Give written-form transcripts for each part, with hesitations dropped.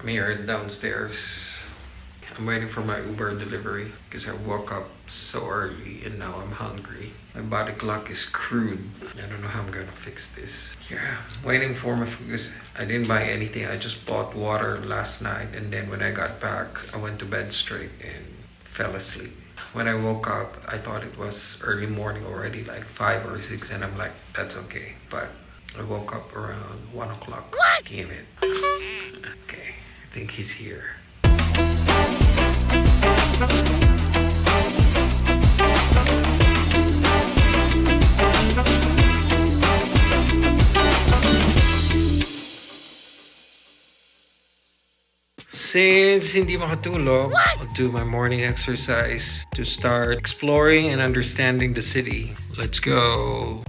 I'm here downstairs. I'm waiting for my Uber delivery because I woke up so early and now I'm hungry. My body clock is crude. I don't know how I'm gonna fix this. Yeah, waiting for my food because I didn't buy anything. I just bought water last night, and then when I got back, I went to bed straight and fell asleep. When I woke up, I thought it was early morning already, like 5 or 6, and I'm like, that's okay. But I woke up around 1 o'clock. What? Damn it. Okay, I think he's here. Since hindi makatulog, I'll do my morning exercise to start exploring and understanding the city. Let's go!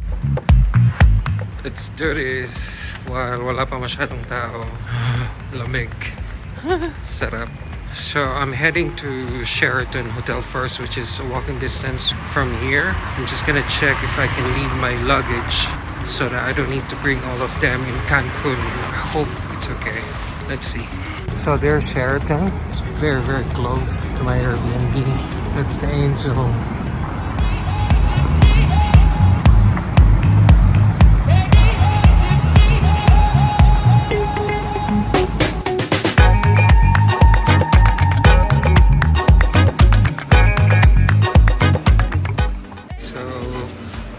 Let's do this while wala pa masyadong tao. Lamig. Sarap. So I'm heading to Sheraton Hotel first, which is a walking distance from here. I'm just gonna check if I can leave my luggage so that I don't need to bring all of them in Cancun. I hope it's okay. Let's see. So there's Sheraton. It's very, very close to my Airbnb. That's the Angel.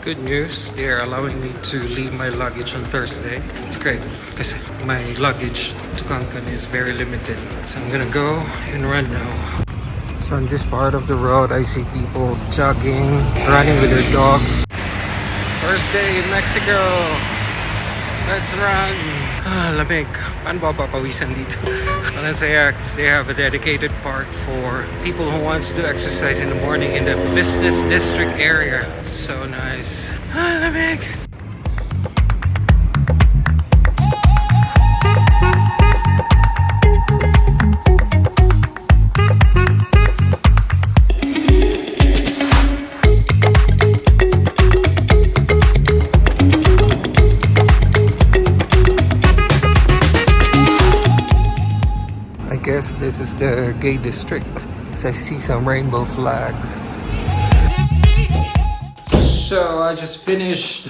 Good news, they are allowing me to leave my luggage on Thursday. It's great because my luggage to Cancun is very limited. So I'm gonna go and run now. So on this part of the road, I see people jogging, running with their dogs. First day in Mexico. Let's run. Lamig. Paano ba papawisan dito? Coyoacan, they have a dedicated park for people who wants to do exercise in the morning in the business district area. So nice. Lamig. This is the gay district. So I see some rainbow flags. So I just finished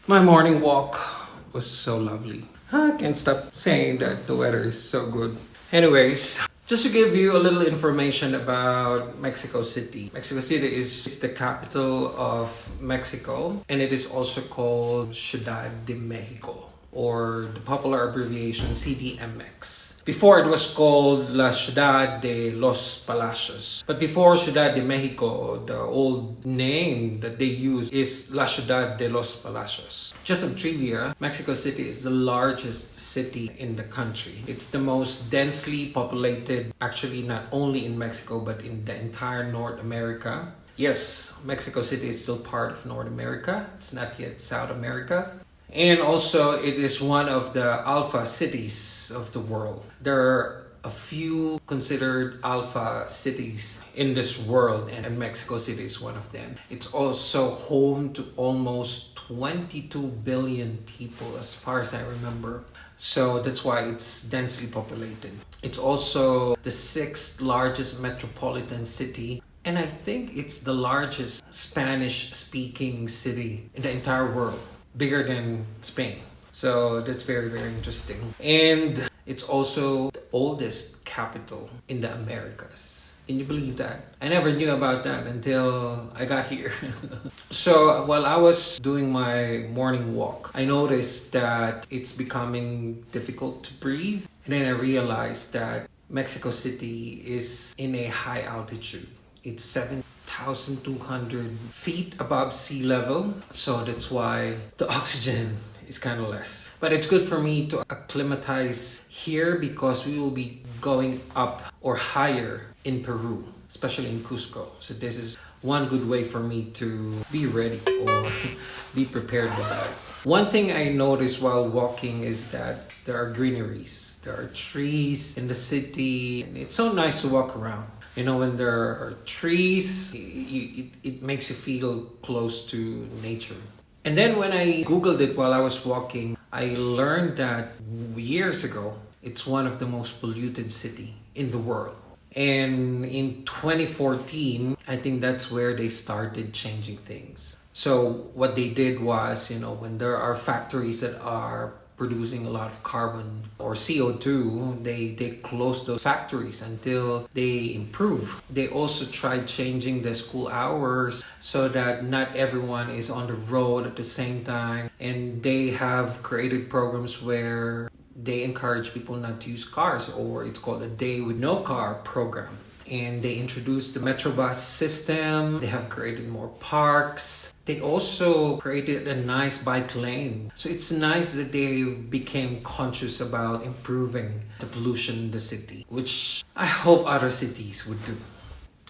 my morning walk. It was so lovely. I can't stop saying that the weather is so good. Anyways, just to give you a little information about Mexico City. Mexico City is the capital of Mexico, and it is also called Ciudad de Mexico, or the popular abbreviation CDMX. Before it was called La Ciudad de los Palacios. But before Ciudad de Mexico, the old name that they use is La Ciudad de los Palacios. Just some trivia, Mexico City is the largest city in the country. It's the most densely populated, actually not only in Mexico, but in the entire North America. Yes, Mexico City is still part of North America. It's not yet South America. And also, it is one of the alpha cities of the world. There are a few considered alpha cities in this world, and Mexico City is one of them. It's also home to almost 22 billion people, as far as I remember. So that's why it's densely populated. It's also the 6th largest metropolitan city, and I think it's the largest Spanish-speaking city in the entire world. Bigger than Spain. So that's very, very interesting. And it's also the oldest capital in the Americas. Can you believe that? I never knew about that until I got here. So while I was doing my morning walk, I noticed that it's becoming difficult to breathe. And then I realized that Mexico City is in a high altitude. It's 7,200 feet above sea level. So that's why the oxygen is kind of less. But it's good for me to acclimatize here because we will be going up or higher in Peru, especially in Cusco. So this is one good way for me to be ready or be prepared with that. One thing I noticed while walking is that there are greeneries. There are trees in the city, and it's so nice to walk around. You know, when there are trees, it makes you feel close to nature. And then when I Googled it while I was walking, I learned that years ago, it's one of the most polluted city in the world. And in 2014, I think that's where they started changing things. So what they did was, when there are factories that are producing a lot of carbon or CO2, they close those factories until they improve. They also tried changing the school hours so that not everyone is on the road at the same time. And they have created programs where they encourage people not to use cars, or it's called a Day with No Car program. And they introduced the Metrobus system. They have created more parks. They also created a nice bike lane. So it's nice that they became conscious about improving the pollution in the city, which I hope other cities would do.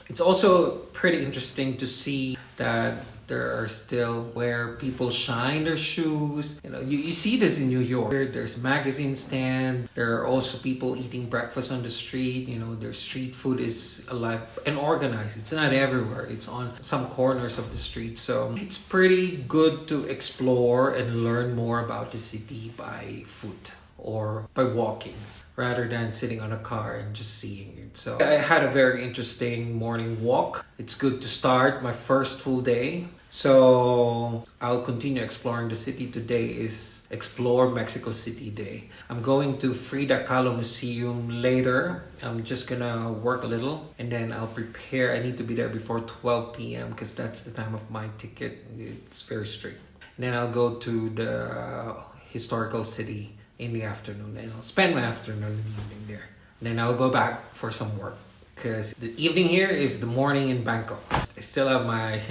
It's also pretty interesting to see that there are still where people shine their shoes. You see this in New York. There's magazine stand. There are also people eating breakfast on the street. Their street food is alive and organized. It's not everywhere. It's on some corners of the street. So it's pretty good to explore and learn more about the city by foot or by walking, rather than sitting on a car and just seeing it. So I had a very interesting morning walk. It's good to start my first full day. So I'll continue exploring the city. Today is Explore Mexico City Day. I'm going to Frida Kahlo Museum later. I'm just gonna work a little and then I'll prepare. I need to be there before 12 p.m. because that's the time of my ticket. It's very strict. And then I'll go to the historical city in the afternoon, and I'll spend my afternoon and evening there. And then I'll go back for some work because the evening here is the morning in Bangkok. I still have my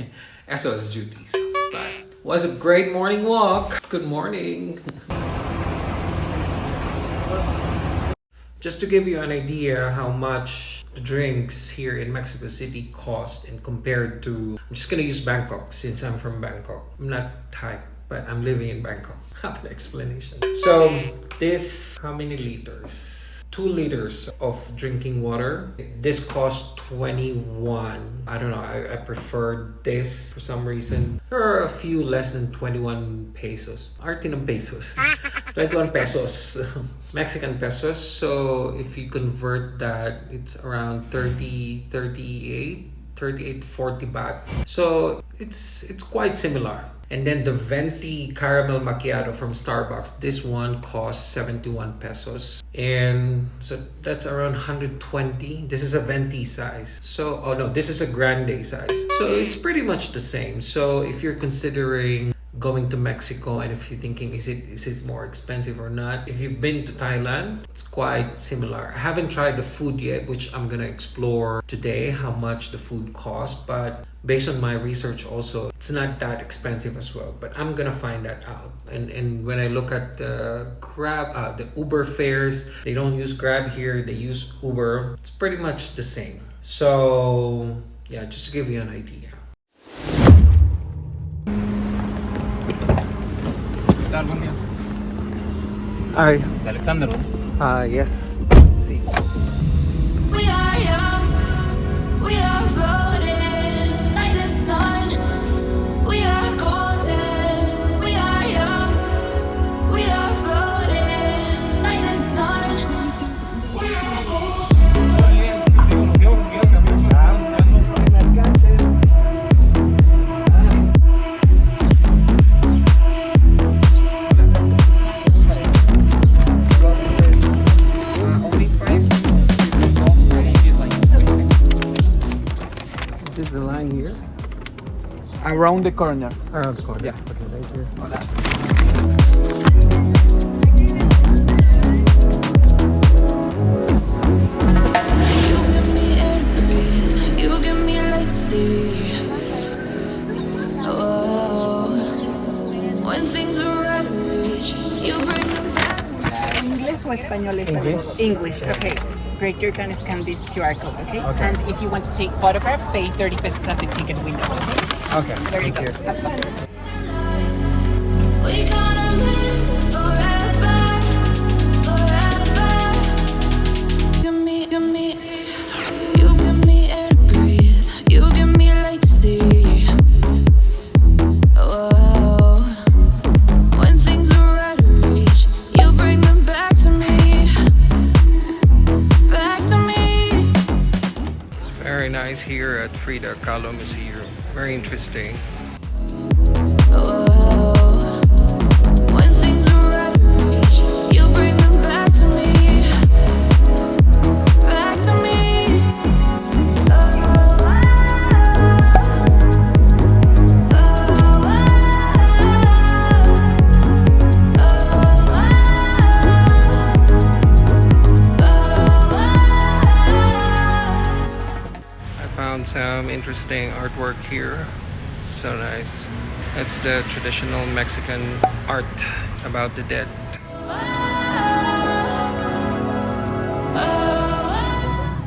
SOS duties, but it was a great morning walk. Good morning. Just to give you an idea how much the drinks here in Mexico City cost and compared to, I'm just gonna use Bangkok since I'm from Bangkok. I'm not Thai, but I'm living in Bangkok. Have an explanation. So this, how many liters? 2 liters of drinking water. This costs 21. I don't know, I prefer this for some reason. There are a few less than 21 pesos. Artinang pesos. 21 pesos. Mexican pesos. So if you convert that, it's around 38 to 40 baht. So it's quite similar. And then the venti caramel macchiato from Starbucks, this one costs 71 pesos. And so that's around 120. This is a venti size. So, oh no, this is a grande size. So it's pretty much the same. So if you're considering going to Mexico and if you're thinking, is it more expensive or not? If you've been to Thailand, it's quite similar. I haven't tried the food yet, which I'm gonna explore today, how much the food costs. But based on my research also, it's not that expensive as well. But I'm gonna find that out. And when I look at the Grab, the Uber fares, they don't use Grab here, they use Uber. It's pretty much the same. So yeah, just to give you an idea. Hi. Alexander. Yes. See. We are young, we are floating like the sun. We are golden, we are young, we are floating like the sun. We are golden. Is this the line here? Around the corner. Around the corner. Yeah. Okay, right here. You give me air to breathe, you give me light to see. Oh, when things are out of reach, you bring them back to me. ¿Inglés o español? English. English, okay. Great, you're gonna scan this QR code, okay? And if you want to take photographs, pay 30 pesos at the ticket window, okay? Okay. There you go. Have fun. We gonna live forever, forever. Give me, you give me air to breathe, you give me light to see. Oh, when things are out of reach, you bring them back to me. very nice here at Frida Kahlo Museum. Very interesting. When things are out of reach, you bring them back to me. Back to me. Some interesting artwork here. So nice. It's the traditional Mexican art about the dead.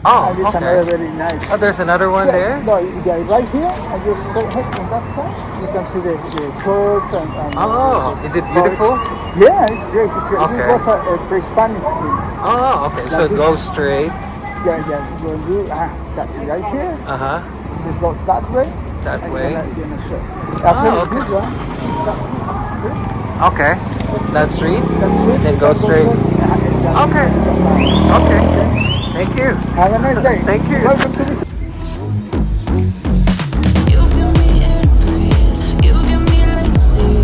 Oh, And it's another very nice. Oh, there's another one there? No, yeah, right here, and just straight ahead on that side, you can see the church and Oh, is it beautiful? yeah, it's great. It's great. Okay. It was a pre-Hispanic things. Oh, okay. So it goes straight. Yeah. When you got right here, Uh-huh. just go that way. That and way. Then you're gonna show. Absolutely okay. good, right? Okay. That street? That's it. Then go straight. Okay. Okay. Thank you. Have a nice day. Thank you. Welcome to the You give me air to breathe. You give me light to see.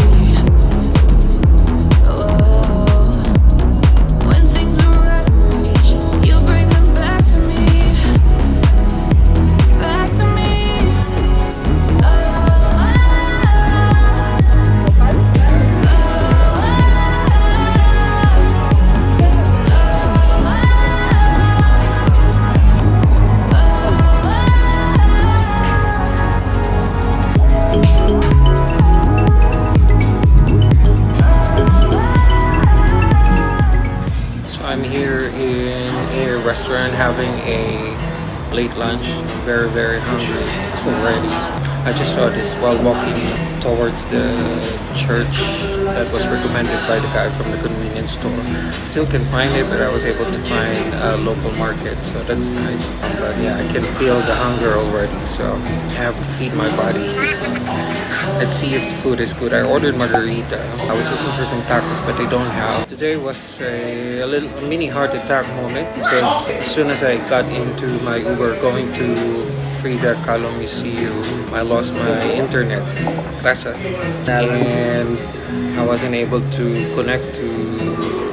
Oh, when things are out of reach, you bring them back to me. Back to me. So I'm here in a restaurant having a late lunch. I'm very, very hungry already. I just saw this while walking towards the church that was recommended by the guy from the convenience store. Still can find it, but I was able to find a local market, so that's nice. But yeah, I can feel the hunger already, so I have to feed my body. Let's see if the food is good. I ordered margarita. I was looking for some tacos, but they don't have. Today was a little mini heart attack moment because as soon as I got into my Uber going to Frida Kahlo Museum, I lost my internet. Gracias. And I wasn't able to connect to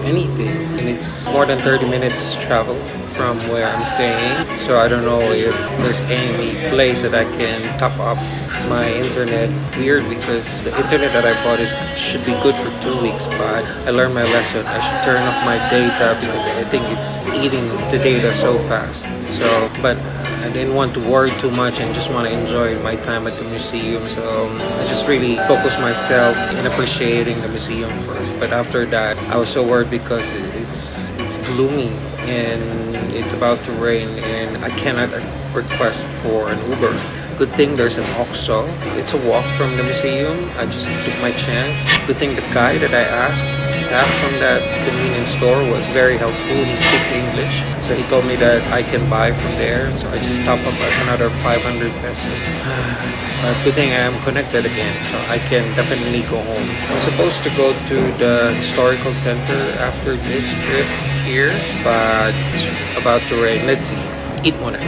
anything. And it's more than 30 minutes travel from where I'm staying. So I don't know if there's any place that I can top up my internet. Weird because the internet that I bought should be good for 2 weeks, but I learned my lesson. I should turn off my data because I think it's eating the data so fast. So, but I didn't want to worry too much and just want to enjoy my time at the museum. So I just really focused myself in appreciating the museum first. But after that, I was so worried because it's gloomy and it's about to rain and I cannot request for an Uber. Good thing there's an OXXO. It's a walk from the museum. I just took my chance. Good thing the guy that I asked, staff from that convenience store, was very helpful. He speaks English. So he told me that I can buy from there. So I just top up another 500 pesos. But good thing I am connected again. So I can definitely go home. I'm supposed to go to the historical center after this trip here. But it's about to rain. Let's see. Eat muna.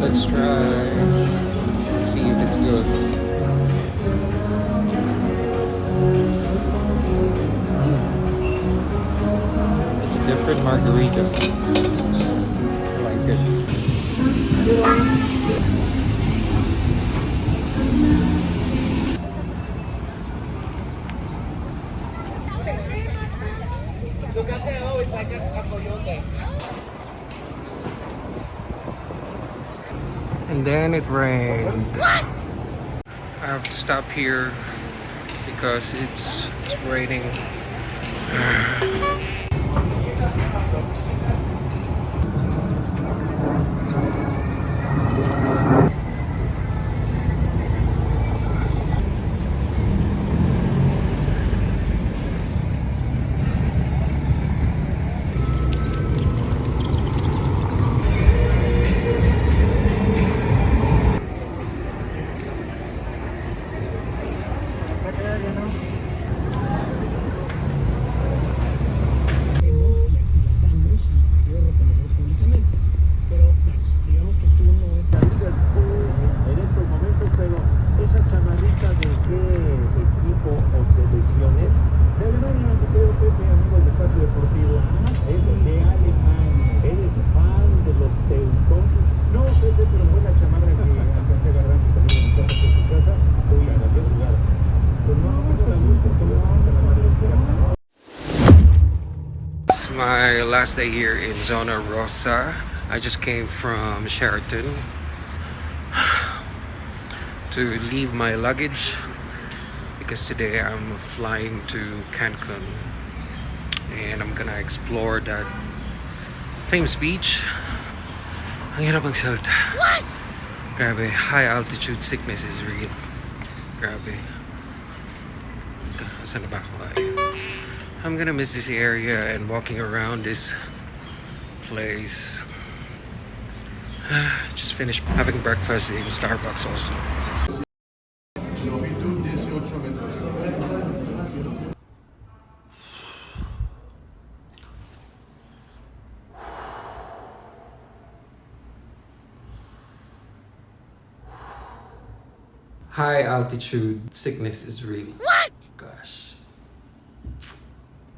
Let's try. Let's see if it's good. It's a different margarita. I like it. And then it rained. I have to stop here because it's raining. my last day here in Zona Rosa. I just came from Sheraton to leave my luggage because today I'm flying to Cancun and I'm gonna explore that famous beach. Ang hirap magsalita. What? Grabe, high altitude sickness is real. Grabe. Saan na ba ako? I'm gonna miss this area and walking around this place. Just finished having breakfast in Starbucks also. High altitude sickness is real. What? Gosh.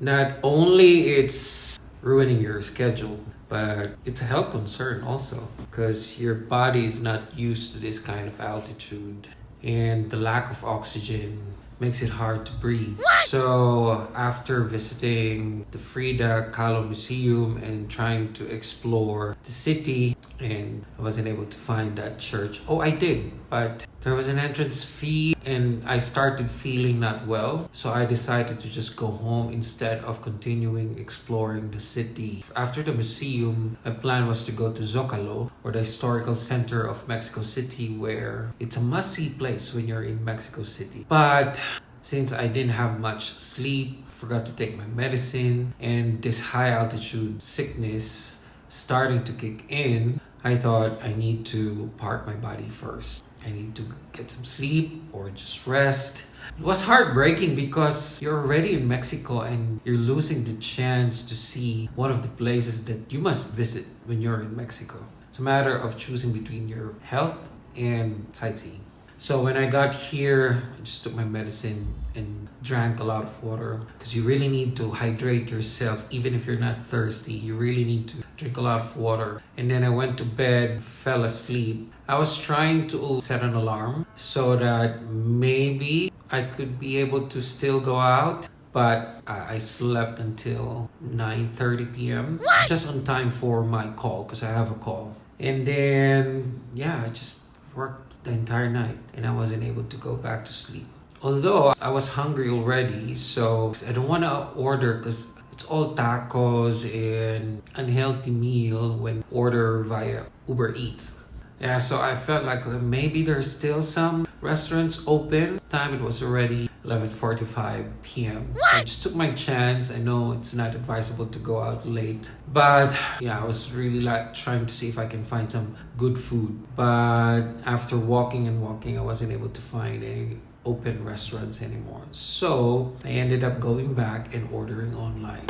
Not only it's ruining your schedule, but it's a health concern also because your body is not used to this kind of altitude and the lack of oxygen makes it hard to breathe. What? So after visiting the Frida Kahlo Museum and trying to explore the city, and I wasn't able to find that church. Oh, I did, but there was an entrance fee and I started feeling not well. So I decided to just go home instead of continuing exploring the city. After the museum, my plan was to go to Zocalo, or the historical center of Mexico City, where it's a must-see place when you're in Mexico City. But since I didn't have much sleep, forgot to take my medicine, and this high altitude sickness starting to kick in, I thought I need to park my body first. I need to get some sleep or just rest. It was heartbreaking because you're already in Mexico and you're losing the chance to see one of the places that you must visit when you're in Mexico. It's a matter of choosing between your health and sightseeing. So when I got here, I just took my medicine and drank a lot of water because you really need to hydrate yourself. Even if you're not thirsty, you really need to drink a lot of water. And then I went to bed, fell asleep. I was trying to set an alarm so that maybe I could be able to still go out. But I slept until 9:30 p.m. What? Just on time for my call because I have a call. And then, I just worked the entire night and I wasn't able to go back to sleep. Although I was hungry already, so I don't want to order because it's all tacos and unhealthy meal when order via Uber Eats. Yeah, so I felt like maybe there's still some restaurants open. Time it was already 11:45 p.m. I just took my chance. I know it's not advisable to go out late, but I was really trying to see if I can find some good food. But after walking, I wasn't able to find any open restaurants anymore. So I ended up going back and ordering online.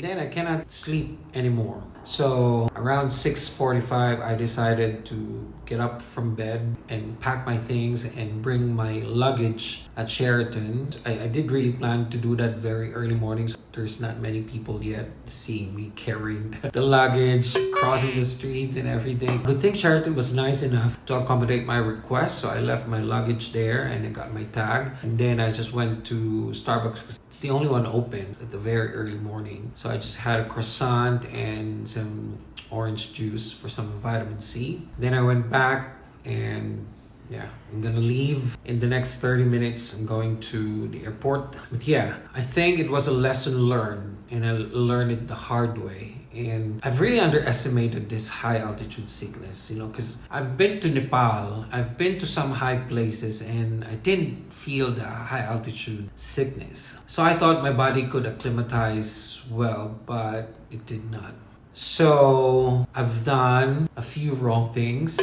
Then I cannot sleep anymore. So around 6:45, I decided to get up from bed and pack my things and bring my luggage at Sheraton. I did really plan to do that very early morning. So there's not many people yet seeing me carrying the luggage, crossing the streets and everything. Good thing Sheraton was nice enough to accommodate my request. So I left my luggage there and I got my tag. And then I just went to Starbucks because it's the only one open at the very early morning. So I just had a croissant and some orange juice for some vitamin C. Then I went back and I'm gonna leave in the next 30 minutes. I'm going to the airport. But I think it was a lesson learned and I learned it the hard way. And I've really underestimated this high altitude sickness, because I've been to Nepal, I've been to some high places and I didn't feel the high altitude sickness. So I thought my body could acclimatize well, but it did not. So I've done a few wrong things.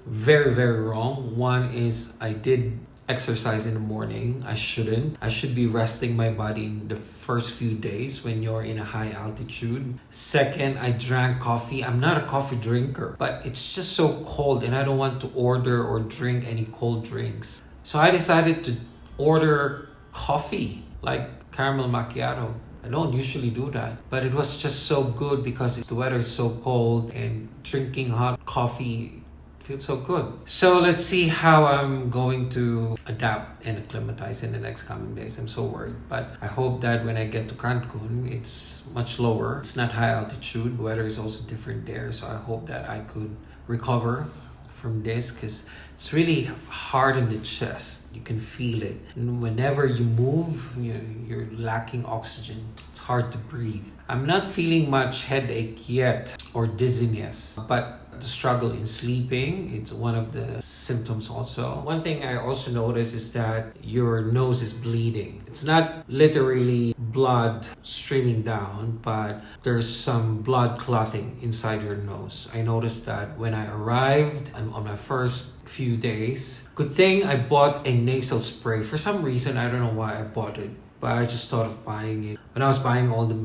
Very, very wrong. One is I did exercise in the morning. I shouldn't. I should be resting my body in the first few days when you're in a high altitude. Second, I drank coffee. I'm not a coffee drinker, but it's just so cold and I don't want to order or drink any cold drinks. So I decided to order coffee, like caramel macchiato. I don't usually do that, but it was just so good because the weather is so cold and drinking hot coffee feels so good. So let's see how I'm going to adapt and acclimatize in the next coming days. I'm so worried, but I hope that when I get to Cancun, it's much lower. It's not high altitude. Weather is also different there. So I hope that I could recover from this, because it's really hard in the chest. You can feel it. And whenever you move, you're lacking oxygen. It's hard to breathe. I'm not feeling much headache yet or dizziness, but the struggle in sleeping, it's one of the symptoms also. One thing I also noticed is that your nose is bleeding. It's not literally blood streaming down, but there's some blood clotting inside your nose. I noticed that when I arrived on my first few days. Good thing I bought a nasal spray. For some reason, I don't know why I bought it, but I just thought of buying it when I was buying all the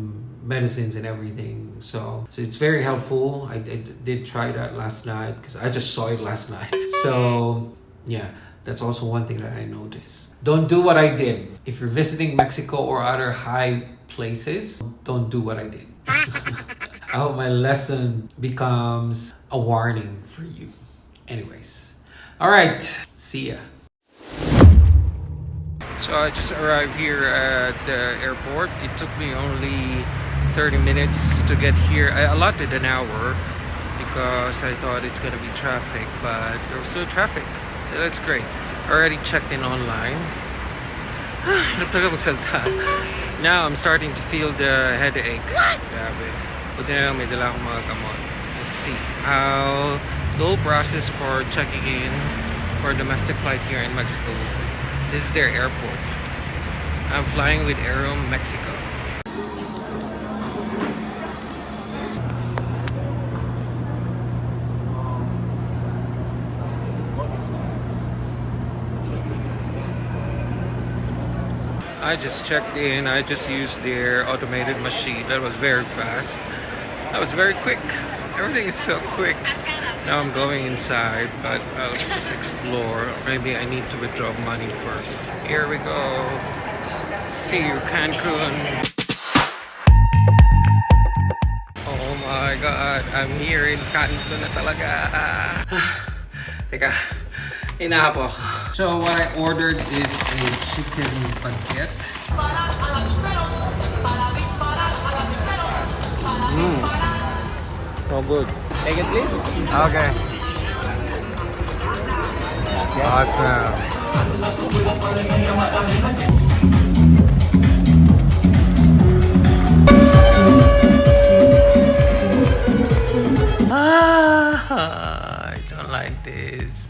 medicines and everything. So it's very helpful. I did try that last night because I just saw it last night. So yeah, that's also one thing that I noticed. Don't do what I did. If you're visiting Mexico or other high places, don't do what I did. I hope my lesson becomes a warning for you. Anyways, all right, see ya. So I just arrived here at the airport. It took me only 30 minutes to get here. I allotted an hour because I thought it's gonna be traffic, but there was no traffic. So that's great. I already checked in online. Now I'm starting to feel the headache. Grabe. Buti na lang may dala akong mga gamot. Let's see how the whole process for checking in for a domestic flight here in Mexico. This is their airport. I'm flying with Aero Mexico. I just checked in. I just used their automated machine. That was very fast. That was very quick. Everything is so quick. Now I'm going inside, but I'll just explore. Maybe I need to withdraw money first. Here we go. See you, Cancun. Oh my God, I'm here in Cancun na talaga. Teka, inapo. So what I ordered is a chicken baguette. So good. Take it, please. Okay. Awesome. I don't like this.